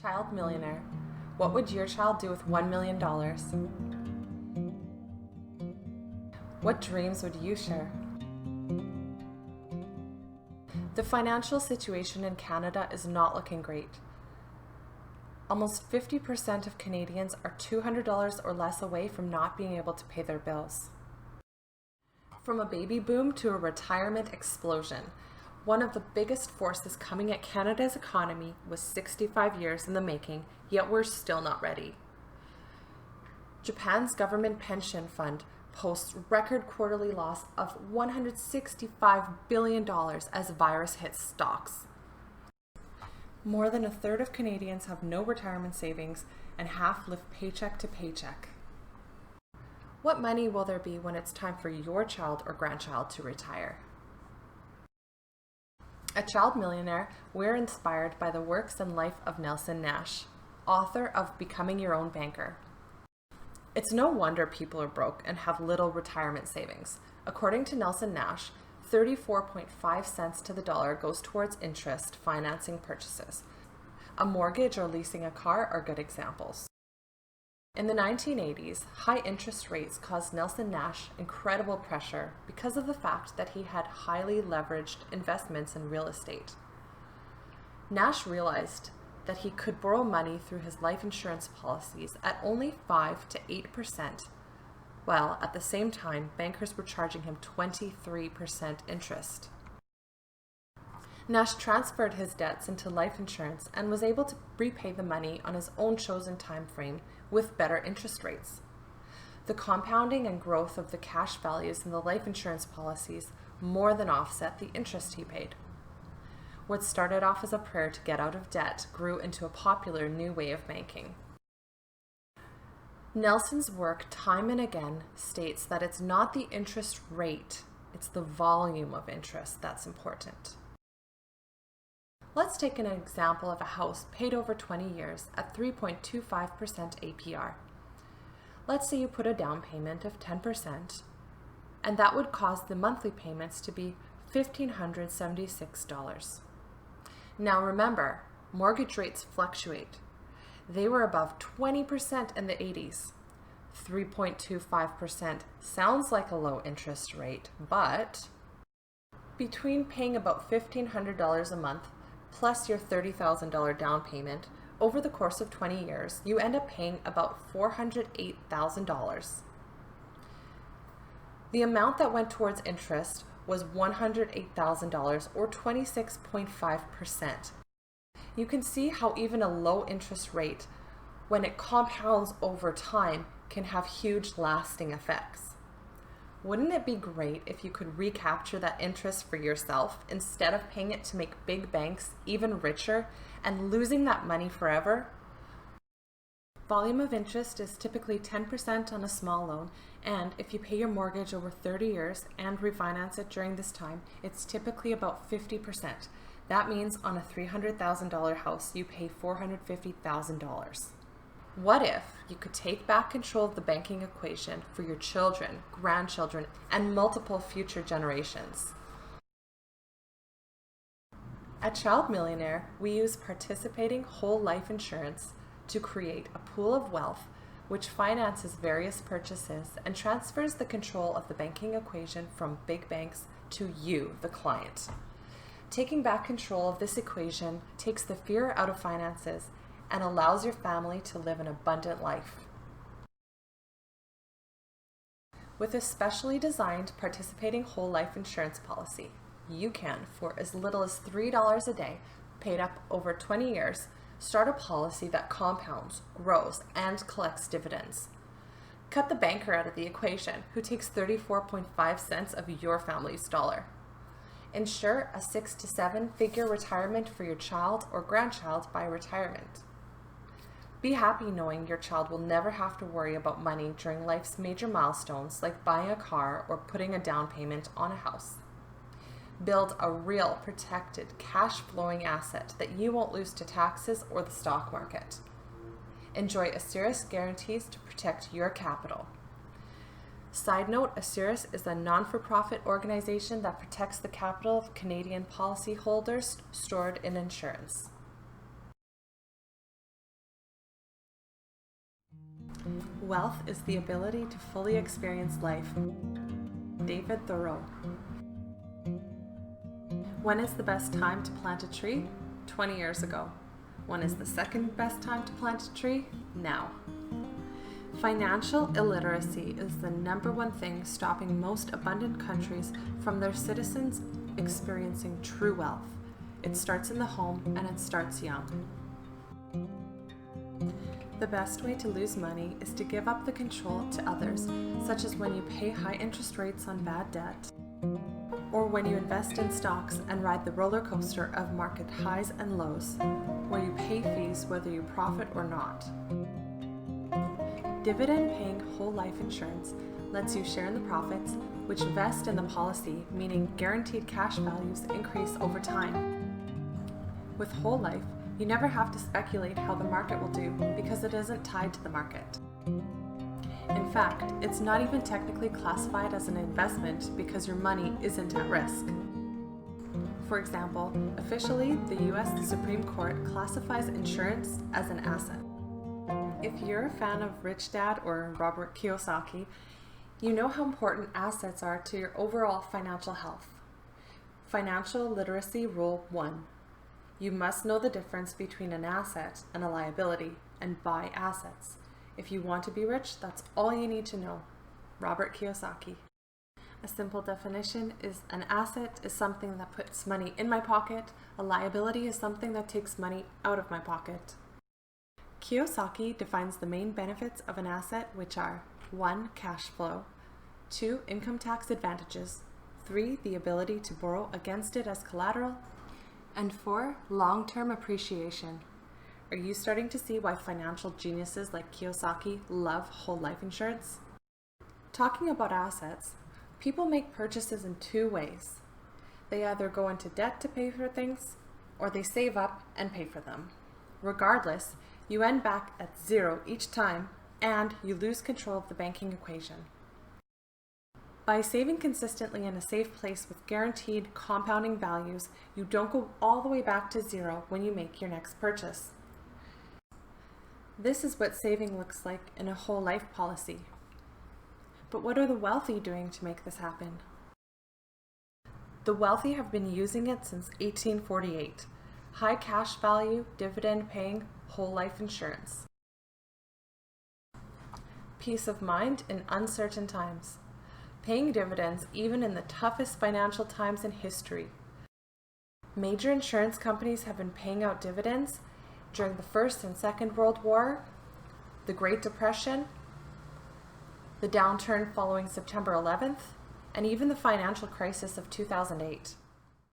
Child millionaire. What would your child do with $1 million? What dreams would you share? The financial situation in Canada is not looking great. Almost 50% of Canadians are $200 or less away from not being able to pay their bills. From a baby boom to a retirement explosion, one of the biggest forces coming at Canada's economy was 65 years in the making, yet we're still not ready. Japan's government pension fund posts record quarterly loss of $165 billion as virus hits stocks. More than a third of Canadians have no retirement savings and half live paycheck to paycheck. What money will there be when it's time for your child or grandchild to retire? At Child Millionaire, we're inspired by the works and life of Nelson Nash, author of Becoming Your Own Banker. It's no wonder people are broke and have little retirement savings. According to Nelson Nash, 34.5 cents to the dollar goes towards interest financing purchases. A mortgage or leasing a car are good examples. In the 1980s, high interest rates caused Nelson Nash incredible pressure because of the fact that he had highly leveraged investments in real estate. Nash realized that he could borrow money through his life insurance policies at only 5 to 8%, while at the same time bankers were charging him 23% interest. Nash transferred his debts into life insurance and was able to repay the money on his own chosen time frame with better interest rates. The compounding and growth of the cash values in the life insurance policies more than offset the interest he paid. What started off as a prayer to get out of debt grew into a popular new way of banking. Nelson's work time and again states that it's not the interest rate, it's the volume of interest that's important. Let's take an example of a house paid over 20 years at 3.25% APR. Let's say you put a down payment of 10%, and that would cause the monthly payments to be $1,576. Now remember, mortgage rates fluctuate. They were above 20% in the 80s. 3.25% sounds like a low interest rate, but between paying about $1,500 a month plus your $30,000 down payment, over the course of 20 years, you end up paying about $408,000. The amount that went towards interest was $108,000 or 26.5%. You can see how even a low interest rate, when it compounds over time, can have huge lasting effects. Wouldn't it be great if you could recapture that interest for yourself instead of paying it to make big banks even richer and losing that money forever? Volume of interest is typically 10% on a small loan, and if you pay your mortgage over 30 years and refinance it during this time, it's typically about 50%. That means on a $300,000 house, you pay $450,000. What if you could take back control of the banking equation for your children, grandchildren, and multiple future generations? At Child Millionaire, we use participating whole life insurance to create a pool of wealth which finances various purchases and transfers the control of the banking equation from big banks to you, the client. Taking back control of this equation takes the fear out of finances and allows your family to live an abundant life. With a specially designed participating whole life insurance policy, you can, for as little as $3 a day, paid up over 20 years, start a policy that compounds, grows, and collects dividends. Cut the banker out of the equation, who takes 34.5 cents of your family's dollar. Ensure a 6 to 7 figure retirement for your child or grandchild by retirement. Be happy knowing your child will never have to worry about money during life's major milestones like buying a car or putting a down payment on a house. Build a real, protected, cash-flowing asset that you won't lose to taxes or the stock market. Enjoy Osiris guarantees to protect your capital. Side note, Osiris is a non-for-profit organization that protects the capital of Canadian policyholders stored in insurance. Wealth is the ability to fully experience life. David Thoreau. When is the best time to plant a tree? 20 years ago. When is the second best time to plant a tree? Now. Financial illiteracy is the #1 thing stopping most abundant countries from their citizens experiencing true wealth. It starts in the home and it starts young. The best way to lose money is to give up the control to others, such as when you pay high interest rates on bad debt, or when you invest in stocks and ride the roller coaster of market highs and lows, where you pay fees whether you profit or not. Dividend-paying whole life insurance lets you share in the profits, which vest in the policy, meaning guaranteed cash values increase over time. With whole life, you never have to speculate how the market will do because it isn't tied to the market. In fact, it's not even technically classified as an investment because your money isn't at risk. For example, officially, the US Supreme Court classifies insurance as an asset. If you're a fan of Rich Dad or Robert Kiyosaki, you know how important assets are to your overall financial health. Financial Literacy Rule 1. You must know the difference between an asset and a liability and buy assets. If you want to be rich, that's all you need to know. Robert Kiyosaki. A simple definition is an asset is something that puts money in my pocket. A liability is something that takes money out of my pocket. Kiyosaki defines the main benefits of an asset, which are 1. Cash flow, 2. Income tax advantages, 3. The ability to borrow against it as collateral, and 4. Long-term appreciation. Are you starting to see why financial geniuses like Kiyosaki love whole life insurance? Talking about assets, people make purchases in 2 ways. They either go into debt to pay for things, or they save up and pay for them. Regardless, you end back at 0 each time, and you lose control of the banking equation. By saving consistently in a safe place with guaranteed compounding values, you don't go all the way back to 0 when you make your next purchase. This is what saving looks like in a whole life policy. But what are the wealthy doing to make this happen? The wealthy have been using it since 1848. High cash value, dividend-paying, whole life insurance. Peace of mind in uncertain times. Paying dividends even in the toughest financial times in history. Major insurance companies have been paying out dividends during the First and Second World War, the Great Depression, the downturn following September 11th, and even the financial crisis of 2008.